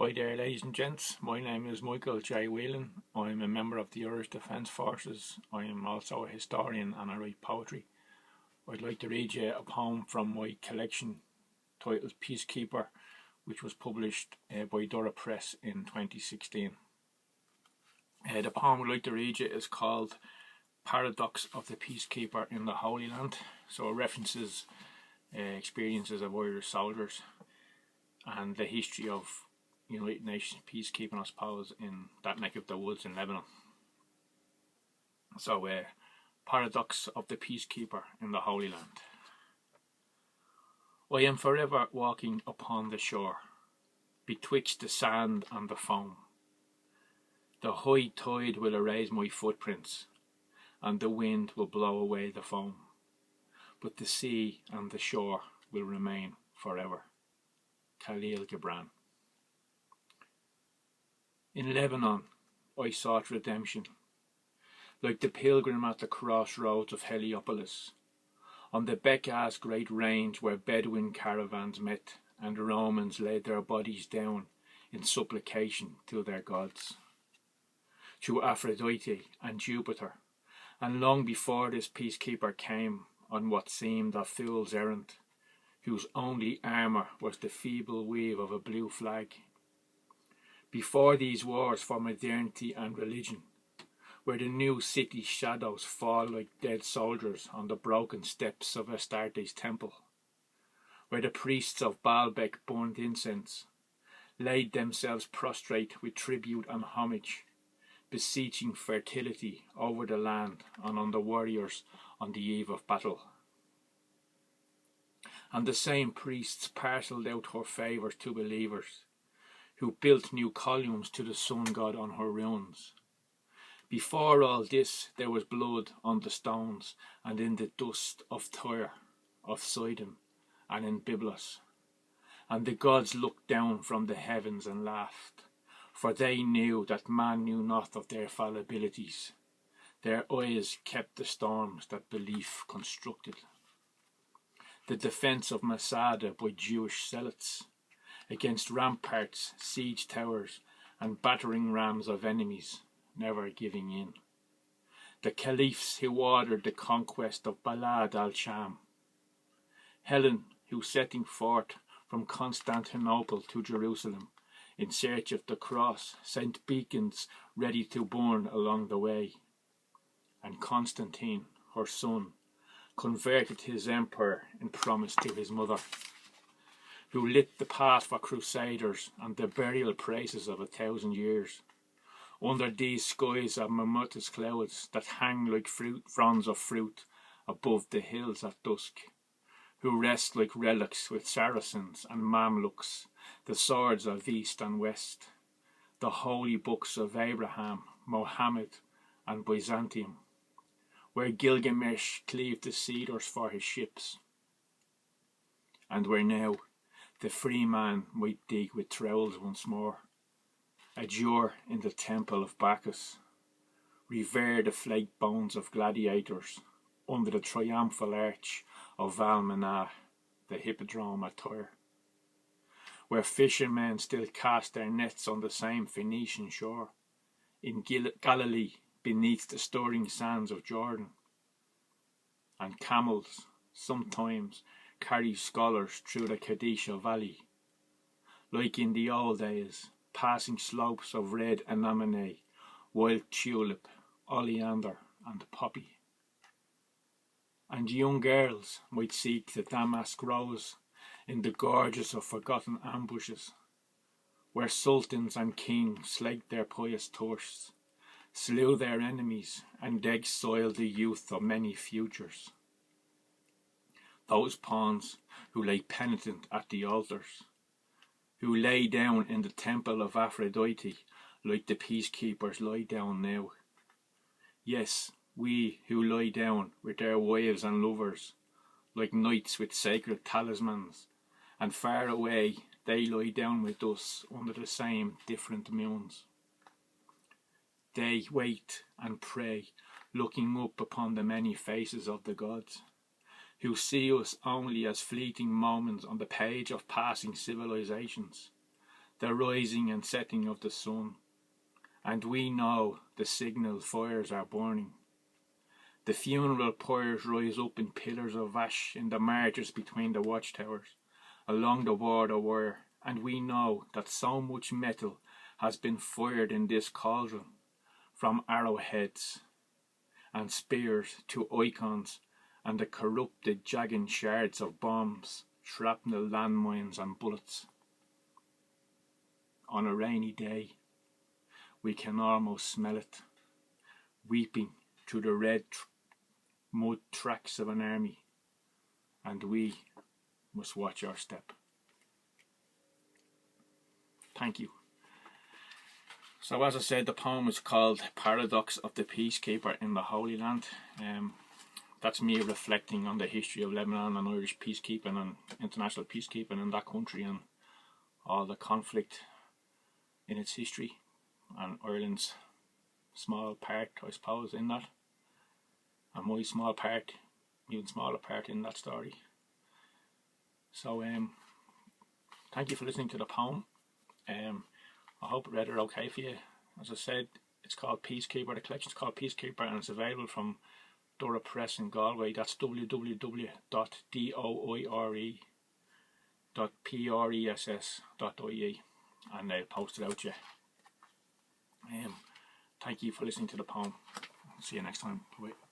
Hi there, ladies and gents. My name is Michael J. Whelan. I'm a member of the Irish Defence Forces. I am also a historian and I write poetry. I'd like to read you a poem from my collection titled Peacekeeper, which was published by Doire Press in 2016. The poem I'd like to read you is called Paradox of the Peacekeeper in the Holy Land. So it references experiences of Irish soldiers and the history of United Nations peacekeeping, I suppose, in that neck of the woods in Lebanon. So, Paradox of the Peacekeeper in the Holy Land. I am forever walking upon the shore, betwixt the sand and the foam. The high tide will erase my footprints, and the wind will blow away the foam. But the sea and the shore will remain forever. Khalil Gibran. In Lebanon, I sought redemption, like the pilgrim at the crossroads of Heliopolis, on the Bekas great range where Bedouin caravans met and Romans laid their bodies down in supplication to their gods. To Aphrodite and Jupiter, and long before this peacekeeper came on what seemed a fool's errand, whose only armour was the feeble weave of a blue flag. Before these wars for modernity and religion, where the new city shadows fall like dead soldiers on the broken steps of Astarte's temple, where the priests of Baalbek burned incense, laid themselves prostrate with tribute and homage, beseeching fertility over the land and on the warriors on the eve of battle. And the same priests parcelled out her favours to believers, who built new columns to the sun god on her ruins. Before all this there was blood on the stones and in the dust of Tyre, of Sidon, and in Byblos. And the gods looked down from the heavens and laughed, for they knew that man knew not of their fallibilities. Their eyes kept the storms that belief constructed. The defence of Masada by Jewish zealots, against ramparts, siege towers, and battering rams of enemies, never giving in. The caliphs who ordered the conquest of Balad al-Sham. Helen, who setting forth from Constantinople to Jerusalem, in search of the cross, sent beacons ready to burn along the way. And Constantine, her son, converted his empire in promise to his mother, who lit the path for crusaders and the burial praises of 1,000 years, under these skies of mammotus clouds that hang like fronds of fruit above the hills at dusk, who rest like relics with Saracens and Mamluks, the swords of east and west, the holy books of Abraham, Mohammed, and Byzantium, where Gilgamesh cleaved the cedars for his ships, and where now the free man might dig with trowels once more, adjure in the temple of Bacchus, revere the flaked bones of gladiators under the triumphal arch of Valmena, the hippodrome at Tyre, where fishermen still cast their nets on the same Phoenician shore, in Galilee beneath the stirring sands of Jordan, and camels sometimes carry scholars through the Kadisha Valley, like in the old days, passing slopes of red anemone, wild tulip, oleander, and poppy. And young girls might seek the damask rose in the gorges of forgotten ambushes, where sultans and kings slaked their pious thirsts, slew their enemies, and exiled the youth of many futures. Those pawns who lay penitent at the altars, who lay down in the temple of Aphrodite like the peacekeepers lie down now. Yes, we who lie down with their wives and lovers, like knights with sacred talismans, and far away they lie down with us under the same different moons. They wait and pray, looking up upon the many faces of the gods, who see us only as fleeting moments on the page of passing civilizations, the rising and setting of the sun, and we know the signal fires are burning. The funeral pyres rise up in pillars of ash in the marches between the watchtowers, along the border wire, and we know that so much metal has been fired in this cauldron, from arrowheads and spears to icons and the corrupted jagged shards of bombs, shrapnel, landmines and bullets. On a rainy day, we can almost smell it, weeping through the red mud tracks of an army, and we must watch our step. Thank you. So as I said, the poem is called Paradox of the Peacekeeper in the Holy Land. That's me reflecting on the history of Lebanon and Irish peacekeeping and international peacekeeping in that country, and all the conflict in its history, and Ireland's small part, I suppose, in that, and my small part, even smaller part in that story. So thank you for listening to the poem. I hope it read it okay for you. As I said, it's called Peacekeeper. The collection's called Peacekeeper, and it's available from Doire Press in Galway. That's www.doire.press.ie, and they'll post it out to you. Thank you for listening to the poem. See you next time. Bye.